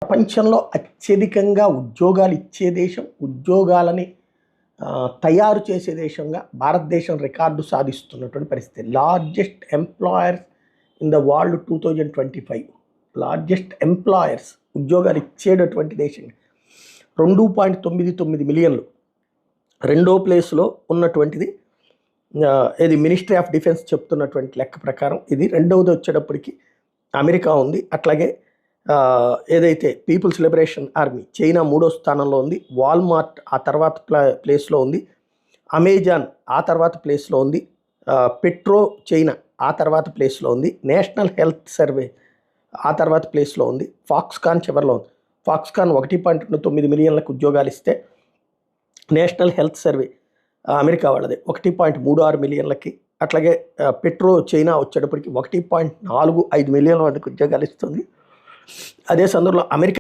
ప్రపంచంలో అత్యధికంగా ఉద్యోగాలు ఇచ్చే దేశం, ఉద్యోగాలని తయారు చేసే దేశంగా భారతదేశం రికార్డు సాధిస్తున్నటువంటి పరిస్థితి. Largest employers in the world 2025, largest employers, ఉద్యోగాలు ఇచ్చేటటువంటి దేశం 2.99 మిలియన్లు. రెండో ప్లేస్లో ఉన్నటువంటిది ఇది మినిస్ట్రీ ఆఫ్ డిఫెన్స్ చెప్తున్నటువంటి లెక్క ప్రకారం ఇది. రెండవది వచ్చేటప్పటికి అమెరికా ఉంది. అట్లాగే ఏదైతే పీపుల్స్ లిబరేషన్ ఆర్మీ చైనా మూడో స్థానంలో ఉంది. వాల్మార్ట్ ఆ తర్వాత ప్లేస్లో ఉంది. అమెజాన్ ఆ తర్వాత ప్లేస్లో ఉంది. పెట్రో చైనా ఆ తర్వాత ప్లేస్లో ఉంది. నేషనల్ హెల్త్ సర్వే ఆ తర్వాత ప్లేస్లో ఉంది. ఫాక్స్కాన్ చివరిలో ఉంది. ఫాక్స్కాన్ 1.9 మిలియన్లకు ఉద్యోగాలు ఇస్తే నేషనల్ హెల్త్ సర్వే అమెరికా వాళ్ళది 1.36 మిలియన్లకి. అట్లాగే పెట్రో చైనా వచ్చేటప్పటికి 1.45 మిలియన్ల మందికి ఉద్యోగాలు ఇస్తుంది. అదే సందర్భంలో అమెరికా